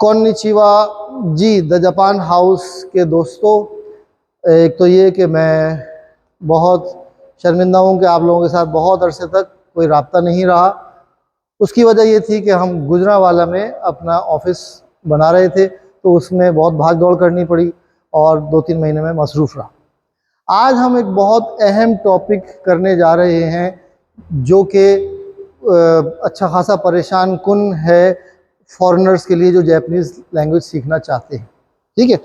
कॉन्निचिवा ji, the Japan house के दोस्तों। एक तो ये कि मैं बहुत शर्मिंदा हूँ कि आप लोगों के साथ बहुत अरसे तक कोई राब्ता नहीं रहा। उसकी वजह ये थी कि हम गुजरांवाला में अपना ऑफिस बना रहे थे, तो उसमें बहुत भाग दौड़ करनी पड़ी और 2-3 महीने में मसरूफ़ रहा। आज हम एक बहुत अहम टॉपिक करने जा रहे हैं जो कि अच्छा खासा परेशान कुन है फॉरेनर्स के लिए जो जापानीज़ लैंग्वेज सीखना चाहते हैं। ठीक है,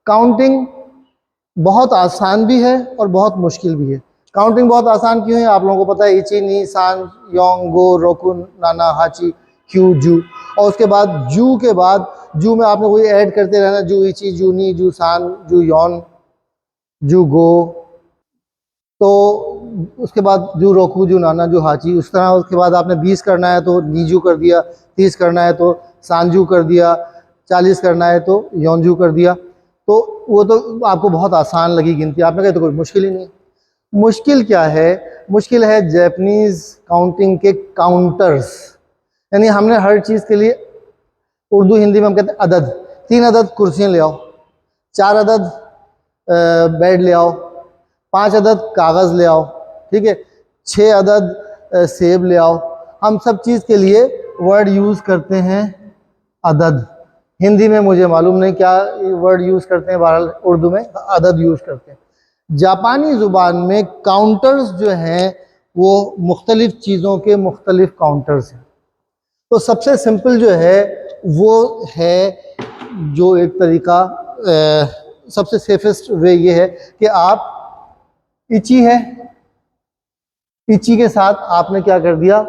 काउंटिंग बहुत आसान भी है और बहुत मुश्किल भी है। काउंटिंग बहुत आसान क्यों है? आप लोगों को पता है, इची नी सान योंग गो रोकुन नाना हाची क्यू जू, और उसके बाद जू के बाद जू में आपने कोई ऐड करते रहना, जू इची जू नी जू सान जू योन जू गो, तो उसके बाद जू रोकू जू नाना जू हाची, उस तरह। उसके बाद आपने 20 करना है तो नीजू कर दिया, 30 करना है तो सांजू कर दिया, 40 करना है तो योंजू कर दिया। तो वो तो आपको बहुत आसान लगी गिनती, आपने कहा तो कोई मुश्किल ही नहीं। मुश्किल क्या है? मुश्किल है जापानीज़ काउंटिंग के काउंटर्स। यानी हमने हर चीज़ के लिए, उर्दू हिंदी में हम कहते हैं अदद, 3 अदद कुर्सियाँ ले आओ, 4 अदद बेड ले आओ, 5 अदद कागज़ ले आओ, ठीक है, 6 अदद सेब ले आओ। हम सब चीज़ के लिए वर्ड यूज़ करते हैं अदद। हिंदी में मुझे मालूम नहीं क्या वर्ड यूज़ करते हैं, बहरहाल उर्दू में अदद यूज़ करते हैं। जापानी ज़ुबान में काउंटर्स जो हैं वो मुख्तलिफ़ चीज़ों के मुख्तलिफ़ काउंटर्स हैं। तो सबसे सिंपल जो है वो है, जो एक तरीका सबसे सेफेस्ट वे ये है कि आप इची है, इची के साथ आपने क्या कर दिया?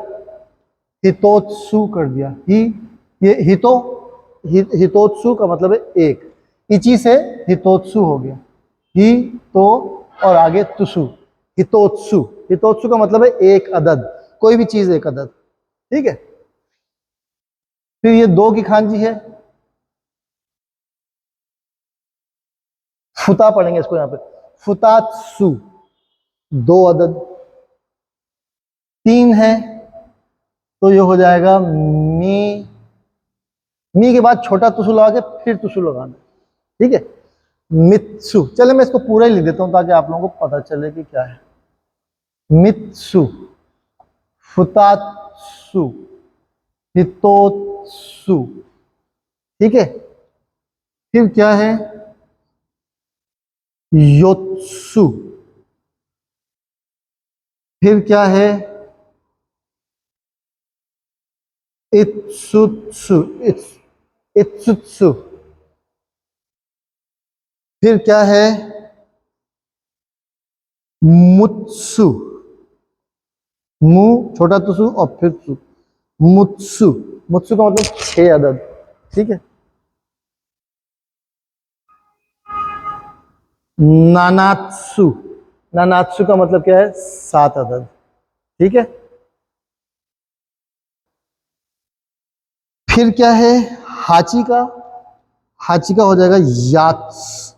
हितोत्सु कर दिया। ये हितोत्सु का मतलब है एक, इची से हितोत्सु हो गया, ही तो और आगे तुसु, हितोत्सु। हितोत्सु का मतलब है एक अदद, कोई भी चीज एक अदद, ठीक है। फिर ये 2 की खांजी है, फुता पढ़ेंगे इसको यहाँ पे, फुतात्सु 2 अदद। 3 है तो ये हो जाएगा मी, मी के बाद छोटा तुसु लगा के फिर तुसु लगाना, ठीक है, मित्सु। चले मैं इसको पूरा ही लिख देता हूं ताकि आप लोगों को पता चले कि क्या है। मित्सु, फुतात्सु, हितोत्सु, ठीक है। फिर क्या है? योत्सु। फिर क्या है? इत्सुत्सु, इत्सुत्सु। फिर क्या है? मुत्सु, मु छोटा तुसु और फिर सु, मुत्सु। मुत्सु का मतलब 6 अदद, ठीक है। नानात्सु, नानात्सु का मतलब क्या है? 7 अदद, ठीक है। फिर क्या है? हाची का, हाची का हो जाएगा यात्स,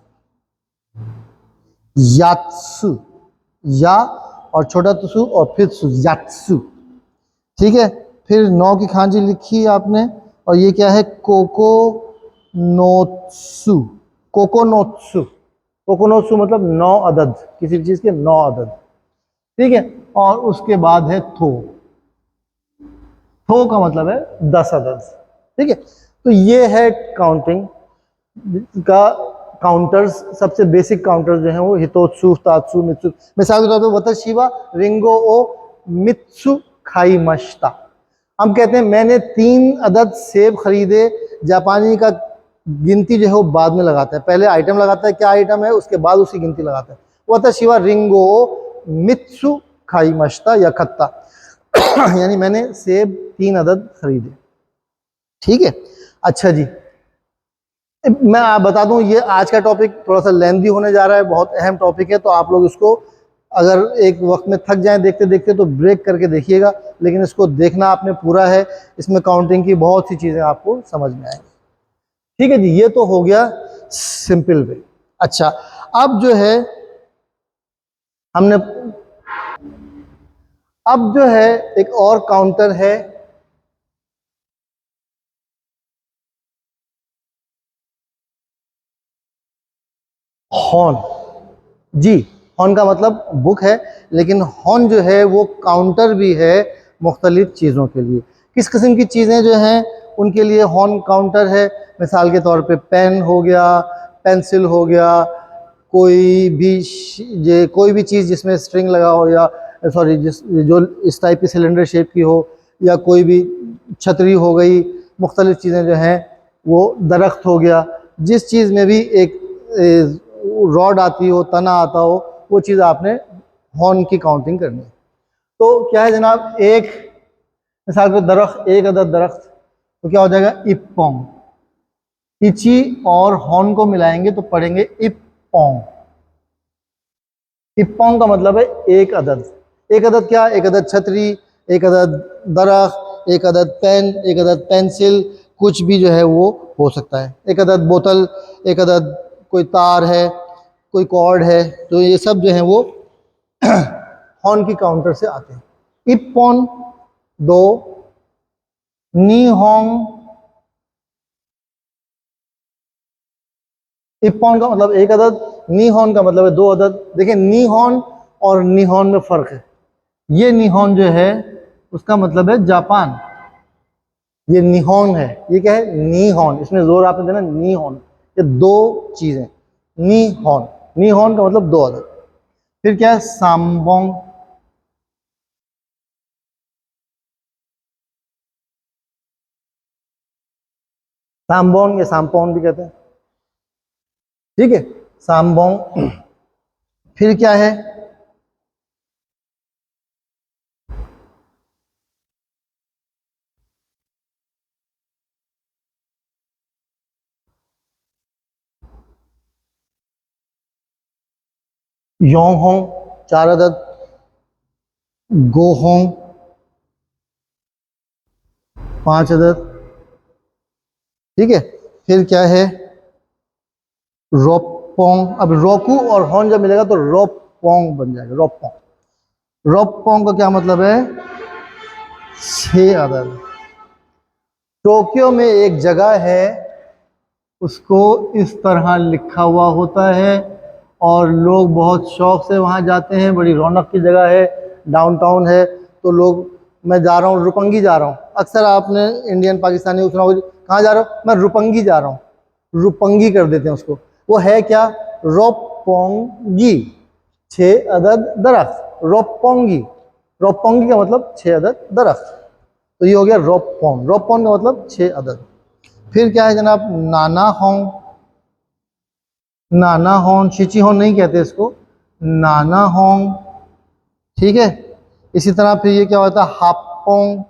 यात्सु, या और छोटा तुसु और फिर सु, यात्सु, ठीक है। फिर 9 की खांजी लिखी आपने, और ये क्या है? कोको नोत्सु, कोकोनोत्सु। कोकोनोत्सु मतलब 9 अदद, किसी चीज के 9 अदद, ठीक है। और उसके बाद है थो, थो का मतलब है 10 अदद, ठीक है। तो ये है काउंटिंग का काउंटर्स। सबसे बेसिक काउंटर्स जो हैं वो हितोत्सु, तात्सु, मित्सु। मिसाल के तौर पर वताशिवा रिंगो ओ मित्सु खाई मश्ता। हम कहते हैं मैंने 3 अदद सेब खरीदे। जापानी का गिनती जो है वो बाद में लगाता है, पहले आइटम लगाता है क्या आइटम है, उसके बाद उसकी गिनती लगाता है। वताशिवा रिंगो ओ मित्सु खाई मश्ता या खत्ता यानी मैंने सेब 3 अदद खरीदे, ठीक है। अच्छा जी, मैं आप बता दूं, ये आज का टॉपिक थोड़ा सा लेंथी होने जा रहा है, बहुत अहम टॉपिक है, तो आप लोग इसको अगर एक वक्त में थक जाएं देखते देखते तो ब्रेक करके देखिएगा, लेकिन इसको देखना आपने पूरा है। इसमें काउंटिंग की बहुत सी चीज़ें आपको समझ में आएंगी, ठीक है जी। ये तो हो गया सिंपल वे। अच्छा, अब जो है हमने, अब जो है एक और काउंटर है हॉर्न, जी, हॉर्न का मतलब बुक है, लेकिन हॉर्न जो है वो काउंटर भी है मुख्तलिफ चीज़ों के लिए। किस किस्म की चीज़ें जो हैं उनके लिए हॉर्न काउंटर है? मिसाल के तौर पे पेन हो गया, पेंसिल हो गया, कोई भी चीज़ जिसमें स्ट्रिंग लगा हो, या सॉरी जिस जो इस टाइप की सिलेंडर शेप की हो, या कोई भी छतरी हो गई, मुख्तलिफ चीज़ें जो हैं, वो दरख्त हो गया, जिस चीज़ में भी एक रॉड आती हो, तना आता हो, वो चीज़ आपने हॉर्न की काउंटिंग करनी है। तो क्या है जनाब, एक मिसाल के दरख्त, एक अदद दरख्त, तो क्या हो जाएगा? इप्पोंग। इची और हॉर्न को मिलाएंगे तो पढ़ेंगे इप्पोंग। इप्पोंग का मतलब है एक अदद। एक अदद क्या? एक अदद छतरी, एक अदद दरख्त, एक अदद पेन, एक अदद पेंसिल, कुछ भी जो है वो हो सकता है। एक अदद बोतल, एक अदद कोई तार है, कोई कॉर्ड है, तो ये सब जो है वो हॉर्न की काउंटर से आते हैं। इप्पोन दो, नी होंग, इप्पोन का मतलब एक अदद, नी हॉर्न का मतलब है दो अदद। देखिए, नी हॉर्न और नी हॉर्न में फर्क है। ये निहॉन जो है उसका मतलब है जापान, ये निहॉन है, ये क्या है? नीहॉन, इसमें जोर आपने देना, नीहॉन, ये दो चीजें। नीहॉन, नीहॉन का मतलब दो अदद। फिर क्या है? साम्बोंग, साम्बोंग या साम्पोन भी कहते हैं, ठीक है, साम्बोंग। फिर क्या है? योंग, चार अदद। गोहोंग, पांच अदद, ठीक है। फिर क्या है? रोपोंग, अब रोकू और हॉर्न जब मिलेगा तो रोपोंग बन जाएगा, रोपोंग। रोपोंग का क्या मतलब है? छह अदद। टोक्यो में एक जगह है, उसको इस तरह लिखा हुआ होता है और लोग बहुत शौक से वहाँ जाते हैं, बड़ी रौनक की जगह है, डाउनटाउन है, तो लोग, मैं जा रहा हूँ, रुपंगी जा रहा हूँ, अक्सर आपने इंडियन पाकिस्तानी सुना होगा, कहाँ जा रहे हो? मैं रुपंगी जा रहा हूँ, रुपंगी कर देते हैं उसको। वो है क्या? रोपोंगी, छह अदद दरख्त, रोपोंगी। रोपोंगी का मतलब छह अदद दरख्त, तो ये हो गया रोपोंग। रोपोंग का मतलब छह अदद। फिर क्या है जनाब? नाना होंग, नाना होंग, शिची होंग नहीं कहते इसको, नाना होंग, ठीक है। इसी तरह फिर ये क्या होता है? हापोंग,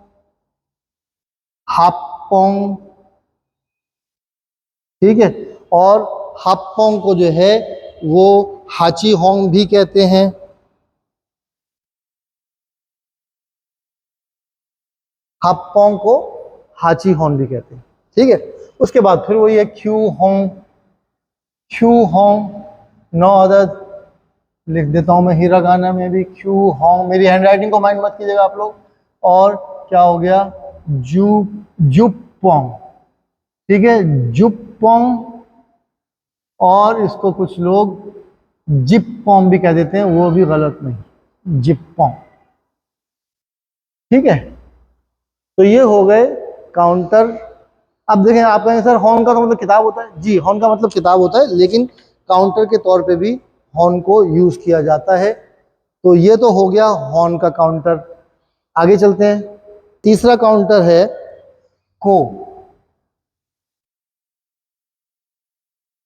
हापोंग, ठीक है। और हापोंग को जो है वो हाची होंग भी कहते हैं। हापोंग को हाची होंग भी कहते हैं, ठीक है। उसके बाद फिर वही है क्यू होंग, क्यू होंग, नौ अदद। लिख देता हूं मैं हिरागाना में भी, क्यू होंग, मेरी हैंडराइटिंग को माइंड मत कीजिएगा आप लोग। और क्या हो गया? जू, जुपोंग, ठीक है, जुपोंग। और इसको कुछ लोग जिपोंग भी कह देते हैं, वो भी गलत नहीं, जिपोंग, ठीक है। तो ये हो गए काउंटर। अब देखें, आप कहेंगे सर हॉर्न का तो मतलब किताब होता है, जी, हॉर्न का मतलब किताब होता है, लेकिन काउंटर के तौर पे भी हॉर्न को यूज किया जाता है। तो ये तो हो गया हॉर्न का काउंटर। आगे चलते हैं। तीसरा काउंटर है को,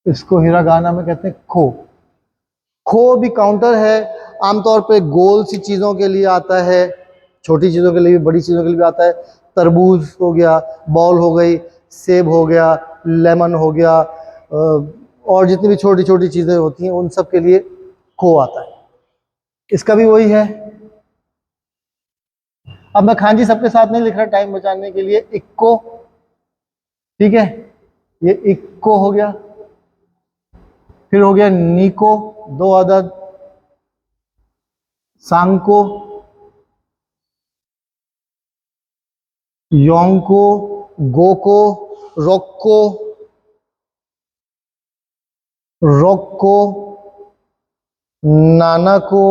इसको हिरागाना में कहते हैं खो। खो भी काउंटर है, आमतौर पे गोल सी चीज़ों के लिए आता है, छोटी चीज़ों के लिए भी, बड़ी चीज़ों के लिए भी आता है। तरबूज हो गया, बॉल हो गई, सेब हो गया, लेमन हो गया, और जितनी भी छोटी छोटी चीज़ें होती हैं उन सब के लिए खो आता है। इसका भी वही है। अब मैं खांजी सबके साथ नहीं लिख रहा टाइम बचाने के लिए, इक्को, ठीक है, ये इक्को हो गया। फिर हो गया नीको, दो अदद। सांको, योंको, गोको, रोक्को, रोक्को, नानाको,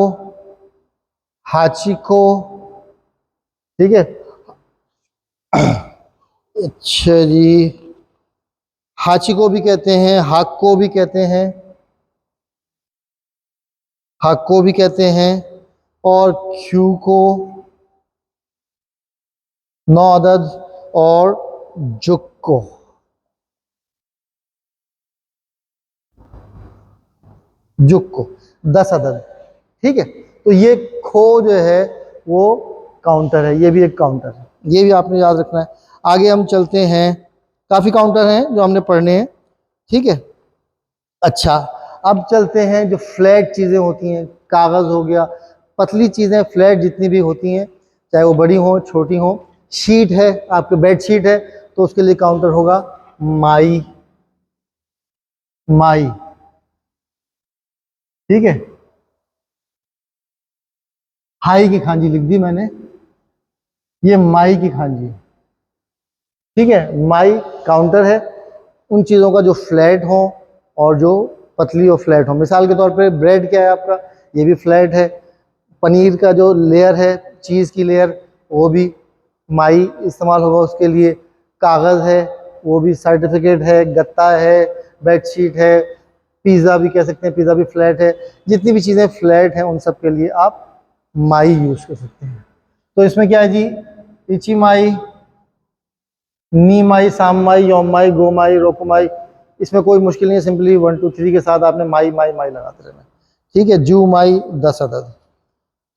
हाचिको, ठीक है। अच्छा जी, हाचिको भी कहते हैं, हाक्को भी कहते हैं, हाक्को भी कहते हैं, और क्यूको, नौ अदद, और जुक्को, जुक्को 10 अदद, ठीक है। तो ये खो जो है वो काउंटर है, ये भी एक काउंटर है, ये भी आपने याद रखना है। आगे हम चलते हैं, काफ़ी काउंटर हैं जो हमने पढ़ने हैं, ठीक है। अच्छा, अब चलते हैं जो फ्लैट चीज़ें होती हैं, कागज़ हो गया, पतली चीज़ें फ्लैट जितनी भी होती हैं, चाहे वो बड़ी हो छोटी हो, शीट है, आपके बेड शीट है, तो उसके लिए काउंटर होगा माई, माई, ठीक है। हाई की खांजी लिख दी मैंने, ये माई की खांजी, ठीक है। माई काउंटर है उन चीज़ों का जो फ्लैट हो और जो पतली और फ्लैट हो। मिसाल के तौर पे ब्रेड क्या है आपका, ये भी फ्लैट है। पनीर का जो लेयर है, चीज़ की लेयर, वो भी माई इस्तेमाल होगा उसके लिए। कागज़ है, वो भी सर्टिफिकेट है, गत्ता है, बेडशीट है, पिज़्ज़ा भी कह सकते हैं, पिज़्ज़ा भी फ्लैट है। जितनी भी चीज़ें फ्लैट हैं उन सब के लिए आप माई यूज़ कर सकते हैं। तो इसमें क्या है जी, इची माई, नी माई, साम माई, योम माई, गो माई, रोको माई, इसमें कोई मुश्किल नहीं है, सिंपली 1 2 3 के साथ आपने माई माई माई लगाते रहना, ठीक है। जू माई 10 अदद,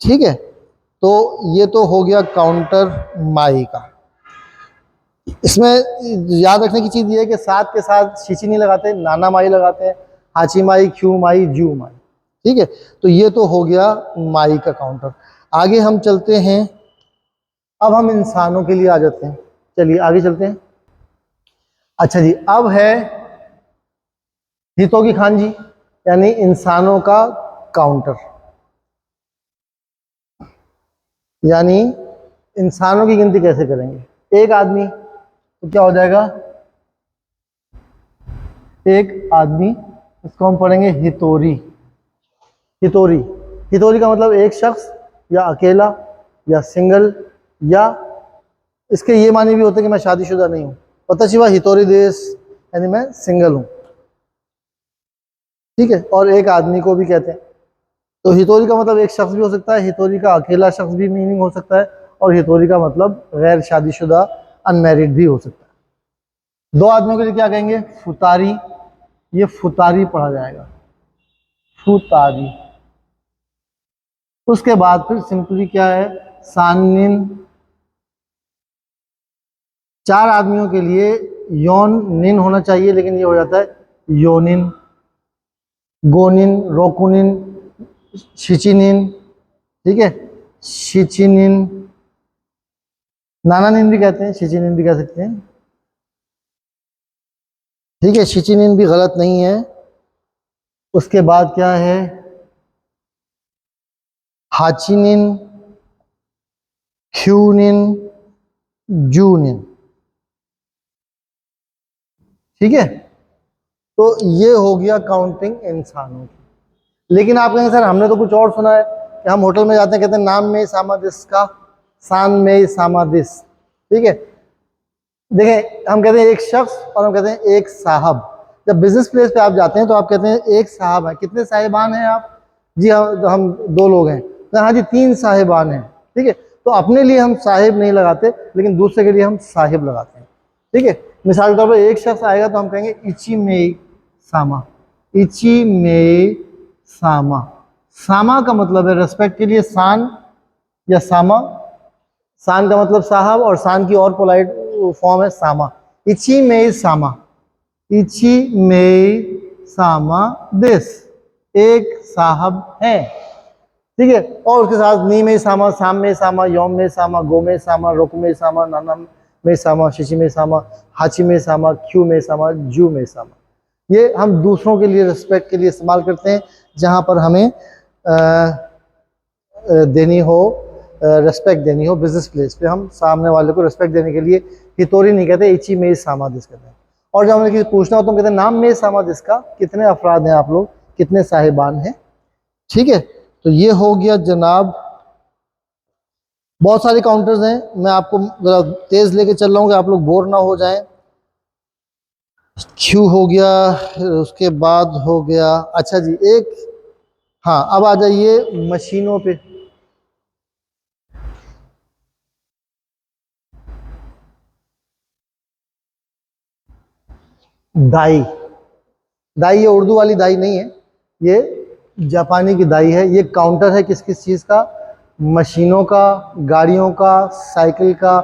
ठीक है। तो ये तो हो गया काउंटर माई का। इसमें याद रखने की चीज़ ये है कि साथ के साथ शीची नहीं लगाते, नाना माई लगाते हैं, हाची माई, क्यू माई, जू माई, ठीक है। तो ये तो हो गया माई का काउंटर। आगे हम चलते हैं, अब हम इंसानों के लिए आ जाते हैं, चलिए आगे चलते हैं। अच्छा जी, अब है हितों की खांजी, यानी इंसानों का काउंटर, यानी इंसानों की गिनती कैसे करेंगे। एक आदमी, तो क्या हो जाएगा, एक आदमी, इसको हम पढ़ेंगे हितोरी, हितोरी, हितोरी का मतलब एक शख्स या अकेला या सिंगल, या इसके ये मानी भी होते हैं कि मैं शादीशुदा नहीं हूँ, पता शिवा हितोरी देश, यानी मैं सिंगल हूँ, ठीक है। और एक आदमी को भी कहते हैं। तो हितोरी का मतलब एक शख्स भी हो सकता है, हितोरी का अकेला शख्स भी मीनिंग हो सकता है, और हितोरी का मतलब गैर शादीशुदा अनमैरिड भी हो सकता है। दो आदमियों के लिए क्या कहेंगे, फुतारी, ये फुतारी पढ़ा जाएगा, फुतारी। उसके बाद फिर सिंपली क्या है, सानिन। चार आदमियों के लिए योन निन होना चाहिए, लेकिन ये हो जाता है योनिन, गोनिन, रोकुनिन, शिचिनिन, ठीक है, शिचिनिन, नानानिन भी कहते हैं, शिचिनिन भी कह सकते हैं, ठीक है। शिचिनिन भी गलत नहीं है। उसके बाद क्या है, हाचिनिन, ख्यूनिन, जूनिन, ठीक है। तो ये हो गया काउंटिंग इंसानों की। लेकिन आप कहेंगे सर हमने तो कुछ और सुना है कि हम होटल में जाते हैं, कहते हैं नाम में सामादिस का, सान में सामादिस, ठीक है। देखें, हम कहते हैं एक शख्स और हम कहते हैं एक साहब। जब बिजनेस प्लेस पे आप जाते हैं तो आप कहते हैं एक साहब है, कितने साहिबान हैं आप, जी हम दो लोग हैं, तो हाँ जी 3 साहिबान हैं, ठीक है। तो अपने लिए हम साहिब नहीं लगाते, लेकिन दूसरे के लिए हम साहिब लगाते हैं, ठीक है। मिसाल के तौर पर एक शख्स आएगा तो हम कहेंगे इची में सामा, इची में सामा। सामा का मतलब है रेस्पेक्ट के लिए सान या सामा। सान का मतलब साहब, और सान की और पोलाइट फॉर्म है सामा। इची में सामा, इची में सामा दिस, एक साहब है, ठीक है। और उसके साथ नी में सामा, साम में सामा, योम में सामा, गो में सामा, रोक में सामा, नाना में सामा, शिशी में सामा, हाची में सामा, क्यू में सामा, जू में सामा। ये हम दूसरों के लिए रिस्पेक्ट के लिए इस्तेमाल करते हैं, जहाँ पर हमें देनी हो, रेस्पेक्ट देनी हो। बिजनेस प्लेस पे हम सामने वाले को रेस्पेक्ट देने के लिए हितोरी नहीं कहते, इची में सामा दिस कहते हैं। और जब हमें किसी पूछना हो तो हम कहते हैं नाम में समझ इसका, कितने अफराद हैं आप लोग, कितने साहिबान हैं। ठीक है, तो ये हो गया जनाब। बहुत सारे काउंटर्स हैं, मैं आपको जरा तेज लेके चल रहा हूँ कि आप लोग बोर ना हो जाएं। क्यू हो गया, उसके बाद हो गया, अच्छा जी एक, हाँ अब आ जाइए मशीनों पे। दाई, दाई ये उर्दू वाली दाई नहीं है, ये जापानी की दाई है। ये काउंटर है किस किस चीज़ का, मशीनों का, गाड़ियों का, साइकिल का,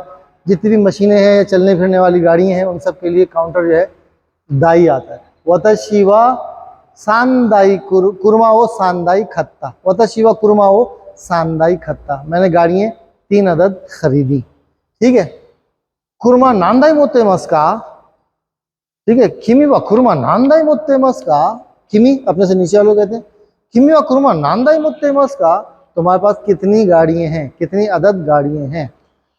जितनी भी मशीनें हैं या चलने फिरने वाली गाड़ियाँ हैं उन सब के लिए काउंटर जो है दाई आता है। वतशिवा सांदाई कुरमा वो सांदाई खत्ता, वतशिवा कुरमा वो सांदाई खत्ता। मैंने गाड़ियाँ 3 अदद खरीदी। ठीक है, कुरमा नांदाई मोते मस्का, ठीक है, किमी व कुरमा नांदाई मोते मस्का, किमी अपने से नीचे वालों कहते हैं, किमी व कुरमा नांदाई मोते मस्का, तुम्हारे पास कितनी गाड़ियाँ हैं, कितनी अदद गाड़ियाँ हैं।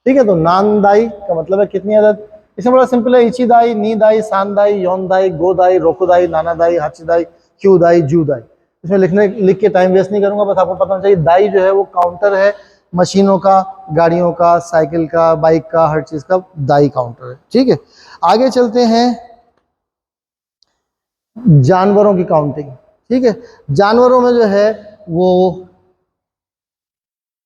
ठीक है, तो नांदाई का मतलब है कितनी अदद। इसमें बड़ा सिंपल है, इचिदाई, नीदाई, सांदाई, योनदाई, गोदाई, रोकुदाई, नानादाई, हाचिदाई, क्यूदाई, जूदाई। इसमें लिख के टाइम वेस्ट नहीं करूंगा, बस आपको पता होना चाहिए दाई जो है वो काउंटर है मशीनों का, गाड़ियों का, साइकिल का, बाइक का, हर चीज का दाई काउंटर है। ठीक है, आगे चलते हैं जानवरों की काउंटिंग। ठीक है, जानवरों में जो है वो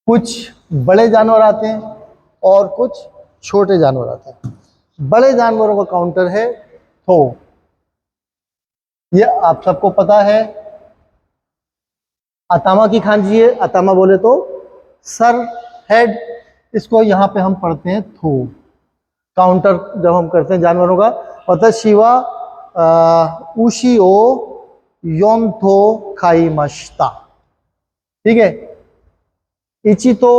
कुछ बड़े जानवर आते हैं और कुछ छोटे जानवर आते हैं। बड़े जानवरों का काउंटर है थो, ये आप सबको पता है। अतामा की खांजिए, अतामा बोले तो सर, हेड, इसको यहाँ पे हम पढ़ते हैं थो। काउंटर जब हम करते हैं जानवरों का, अतः शिवा उशिओ योनथो खाई मश्ता। ठीक है, इचितो,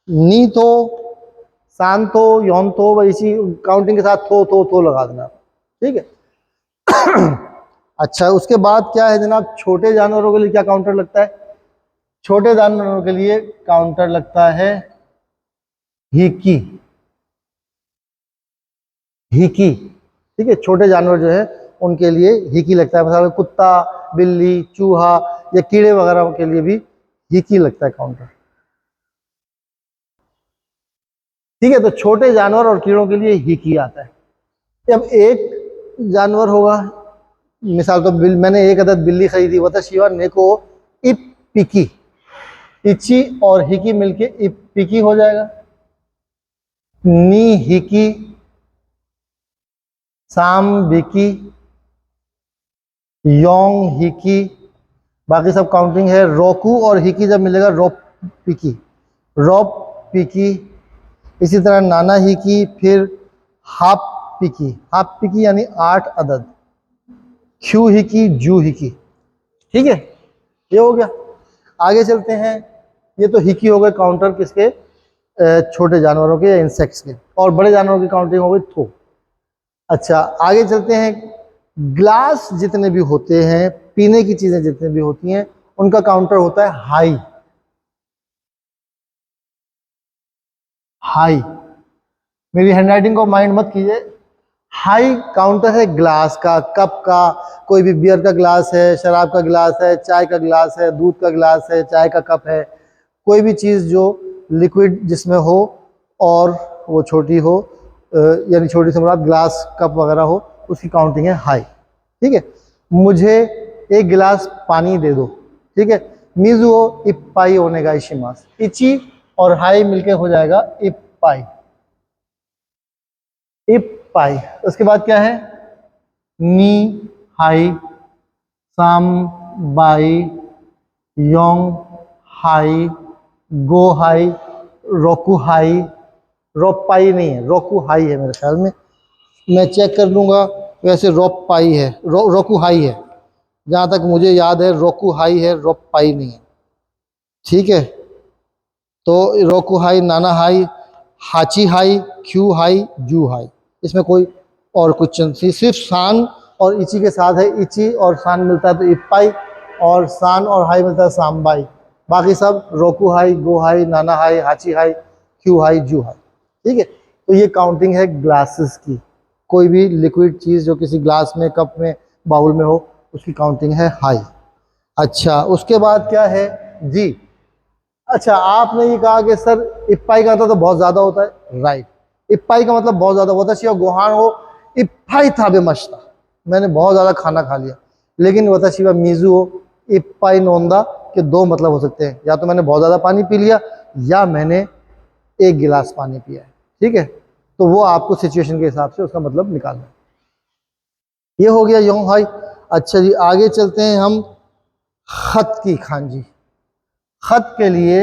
नीतो, सांतो, योनतो, वह इसी काउंटिंग के साथ थो लगा देना। ठीक है अच्छा, उसके बाद क्या है जनाब, छोटे जानवरों के लिए क्या काउंटर लगता है। छोटे जानवरों के लिए काउंटर लगता है हिकी, हिकी। ठीक है, छोटे जानवर जो है उनके लिए हिकी लगता है, मतलब कुत्ता, बिल्ली, चूहा या कीड़े वगैरह के लिए भी हिकी लगता है काउंटर। ठीक है, तो छोटे जानवर और कीड़ों के लिए हिकी आता है। अब एक जानवर होगा, मिसाल तो मैंने एक अदद बिल्ली खरीदी, वतशिवा नेको इप पिकी, इची और हिकी मिलके इप पिकी हो जाएगा। नी हिकी, साम बिकी, योंग हिकी, बाकी सब काउंटिंग है। रोकू और हिकी जब मिलेगा रोप पिकी, रोप पिकी। इसी तरह नाना हिकी, फिर हाफ पिकी, हाफ पिकी यानी 8 अदद, क्यू हिकी, जू हिकी। ठीक है, ये हो गया। आगे चलते हैं, ये तो हिकी हो गए काउंटर किसके, छोटे जानवरों के या इंसेक्ट्स के, और बड़े जानवरों की काउंटिंग हो गई थो। अच्छा, आगे चलते हैं, ग्लास जितने भी होते हैं, पीने की चीजें जितने भी होती हैं, उनका काउंटर होता है हाई, हाई। मेरी हैंडराइटिंग को माइंड मत कीजिए। हाई काउंटर है ग्लास का, कप का, कोई भी बियर का ग्लास है, शराब का ग्लास है, चाय का ग्लास है, दूध का ग्लास है, चाय का कप है, कोई भी चीज़ जो लिक्विड जिसमें हो और वो छोटी हो, यानी छोटी से मुराद ग्लास, कप वगैरह हो, उसकी काउंटिंग है हाई। ठीक है, मुझे एक गिलास पानी दे दो। ठीक है, मिजुओ इप्पाई ओनेगा इशिमास, इची और हाई मिलके हो जाएगा इप्पाई, इप्पाई। उसके बाद क्या है, नी हाई, साम by, Yong high, go high, Roku high, रोपाई नहीं है, रोकू हाई है मेरे ख्याल में, मैं चेक कर लूँगा। वैसे रोपाई है, रोकू हाई है, जहाँ तक मुझे याद है रोकू हाई है, रोपाई नहीं है। ठीक है, तो रोकू हाई, नाना हाई, हाची हाई, क्यू हाई, जू हाई, इसमें कोई और कुछ नहीं, सिर्फ सान और इची के साथ है, इची और सान मिलता है तो इप्पाई, और सान और हाई मिलता है सांबाई। बाकी सब रोकू हाई, गो हाई, नाना हाई, हाची हाई, क्यू हाई, जू हाई। ठीक है, तो ये काउंटिंग है ग्लासेस की। कोई भी लिक्विड चीज़ जो किसी ग्लास में, कप में, बाउल में हो, उसकी काउंटिंग है हाई। अच्छा, उसके बाद क्या है जी? अच्छा, आपने ये कहा कि सर इप्पाई का तो बहुत ज़्यादा होता है, राइट। इप्पाई का मतलब बहुत ज़्यादा होता है, गोहान हो इप्पाई थाबे मछता, मैंने बहुत ज़्यादा खाना खा लिया। लेकिन वताशिवा मीजू हो इप्पाई नोंदा के दो मतलब हो सकते हैं, या तो मैंने बहुत ज़्यादा पानी पी लिया या मैंने एक गिलास पानी पिया है, ठीक है। तो वो आपको सिचुएशन के हिसाब से उसका मतलब निकालना है। ये हो गया योंग हाई। अच्छा जी, आगे चलते हैं हम खत की खांजी। खत के लिए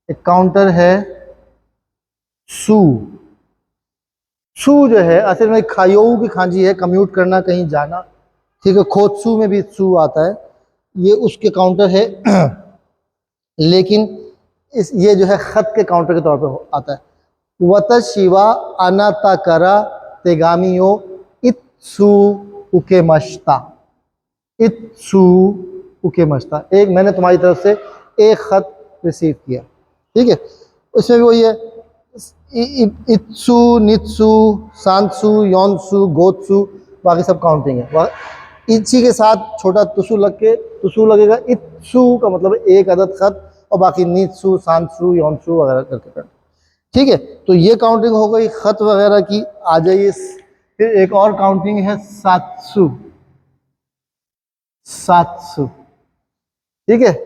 एक काउंटर है सू। सू जो है असल में खायोऊ की खांजी है, कम्यूट करना, कहीं जाना, ठीक है। खोत्सू में भी सू आता है, ये उसके काउंटर है। लेकिन ये जो है खत के काउंटर के तौर पे आता है। वतशिवा अनाताकरा तेगामियो इत्सु उके मश्ता। इत्सु उके मश्ता, एक मैंने तुम्हारी तरफ से एक खत रिसीव किया, ठीक है। उसमें भी वही है, इत्सु, नित्सु, सांसु, योनसु, गोत्सु, बाकी सब काउंटिंग है। इच्ची के साथ छोटा तुसु लग के तुसु लगेगा। इत्सु का मतलब एक अदद खत, और बाकी नित्सु, सांसु, योनसु वगैरह करके करते, ठीक है। तो ये काउंटिंग हो गई खत वगैरह की। आ जाइए, फिर एक और काउंटिंग है सात्सु। सात्सु, ठीक है।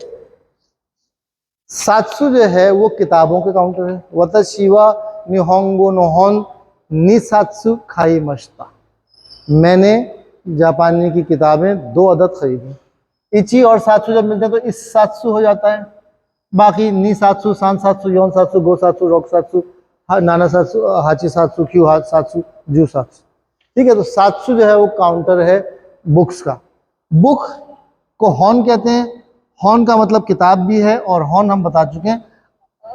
सात्सु जो है वो किताबों के काउंटर है। वतशिवा निहोंगो नोहोन निसात्सु खाई मश्ता, मैंने जापानी की किताबें 2 अदद खरीदी। इची और सात्सु जब मिलते हैं तो इस सात्सु हो जाता है। बाकी नी सात्सु, सान सात्सु, योन सात्सु, गो सात्सु, रोक सात्सु, नाना सात्सु, हाची सात्सु, क्यू सात्सु, जू सात्सु, ठीक है। तो सात्सु जो है वो काउंटर है बुक्स का। बुक को हॉर्न कहते हैं। हॉर्न का मतलब किताब भी है, और हॉर्न हम बता चुके हैं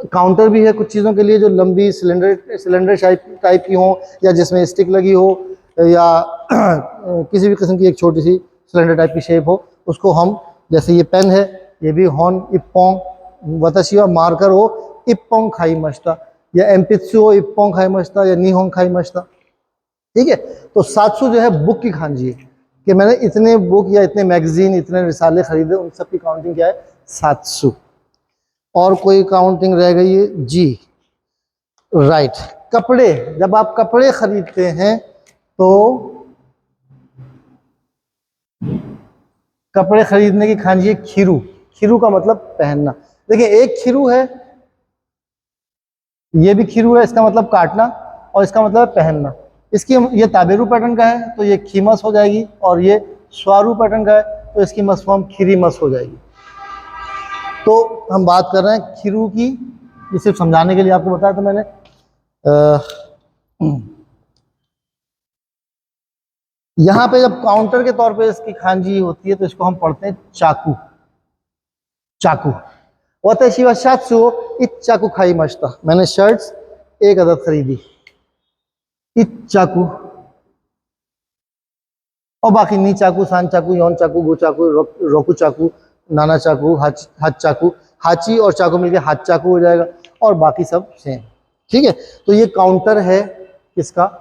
काउंटर भी है कुछ चीज़ों के लिए जो लंबी सिलेंडर टाइप की हो, या जिसमें स्टिक लगी हो, या किसी भी किस्म की एक छोटी सी सिलेंडर टाइप की शेप हो, उसको हम, जैसे ये पेन है, ये भी हॉर्न इप्पोंग वतशिवा मार्कर हो इप्पोंग खाई मस्ता, या एम्पित्सु हो इप्पोंग खाई मस्ता, या नीहोंग खाई मस्ता, ठीक है। तो सात्सु जो है बुक की खांजी है, कि मैंने इतने बुक या इतने मैगजीन, इतने रिसाले खरीदे, उन सब की काउंटिंग क्या है? सात्सु। और कोई काउंटिंग रह गई है जी? राइट। कपड़े, जब आप कपड़े खरीदते हैं तो कपड़े खरीदने की खांजी है खीरू। खीरू का मतलब पहनना। देखिए, एक खीरू है, ये भी खीरू है, इसका मतलब काटना, और इसका मतलब है पहनना। इसकी ये ताबेरू पैटर्न का है तो ये खीमस हो जाएगी, और ये स्वारू पैटर्न का है तो इसकी मस फॉर्म खीरीमस हो जाएगी। तो हम बात कर रहे हैं खीरू की, ये सिर्फ समझाने के लिए आपको बताया था मैंने। यहाँ पे जब काउंटर के तौर पे इसकी खांजी होती है तो इसको हम पढ़ते हैं चाकू। चाकू। वतशिवा शात्सु इत चाकू खाई मस्ता, मैंने शर्ट्स एक अदद खरीदी। इत चाकू, और बाकी नी चाकू, सान चाकू, योन चाकू, गो चाकू, रोकू चाकू, नाना चाकू, हाथ चाकू, हाची और चाकू मिलके हाथ चाकू हो जाएगा, और बाकी सब सेम, ठीक है। तो ये काउंटर है किसका?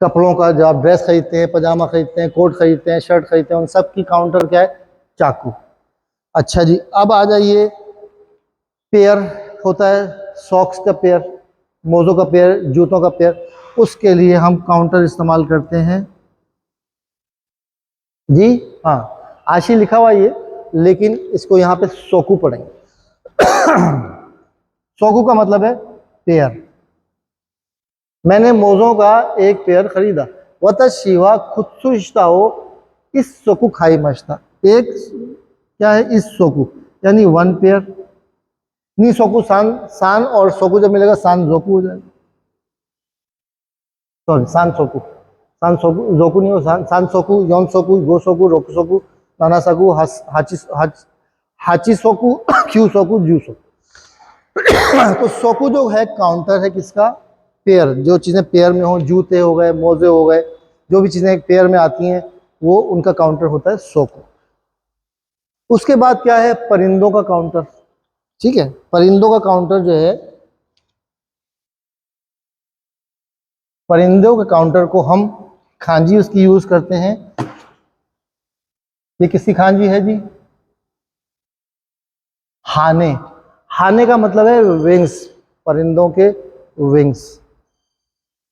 कपड़ों का। जब आप ड्रेस खरीदते हैं, पजामा खरीदते हैं, कोट खरीदते हैं, शर्ट खरीदते हैं, उन सब की काउंटर क्या है? चाकू। अच्छा जी, अब आ जाइए, पेयर होता है, सॉक्स का पेयर, मोजों का पेयर, जूतों का पेयर, उसके लिए हम काउंटर इस्तेमाल करते हैं जी। हाँ, आशी लिखा हुआ ये, लेकिन इसको यहाँ पे सोकू पढ़ेंगे। सोकू का मतलब है पेयर। मैंने मोजों का एक पेयर खरीदा। वतशिवा खुत्सुशिता हो इस सोकू खाई मचता, एक क्या है? इस सोकू, यानी 1 पेयर। नी सोकू सान, सान और सोकू जब मिलेगा सान जोकू हो जाएगा। सॉरी, सान सोकू, सान सोकू, जोकू नहीं हो, सान सोकू, योन सोकू, गो सोकू, रोकू सोकू, नाना सोकू, हाची सोकू, क्यू सोकू, जू सोकू। तो सोकू जो है काउंटर है किसका? पेयर। जो चीज़ें पेयर में हो, जूते हो गए, मोजे हो गए, जो भी चीज़ें एक पेयर में आती हैं, वो उनका काउंटर होता है सोकू। उसके बाद क्या है? परिंदों का काउंटर, ठीक है। परिंदों का काउंटर जो है परिंदों के काउंटर को हम खांजी उसकी यूज करते हैं। ये किसकी खांजी है जी? हाने। हाने का मतलब है विंग्स, परिंदों के विंग्स।